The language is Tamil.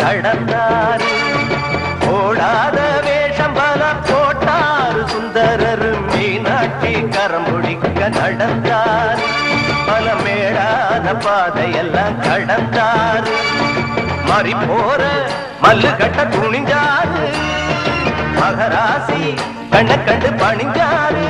கடந்தாரு. ஓடாத வேஷம் பல போட்டாரு சுந்தரர், மீனாட்சி கரம் பிடிக்க நடந்தாரு. பல மேடாத பாதையெல்லாம் கடந்தாரு. மாறி போற மல்லு கட்ட துணிஞ்சாரு. மகராசி கண்ண கண்டு பணிஞ்சாரு.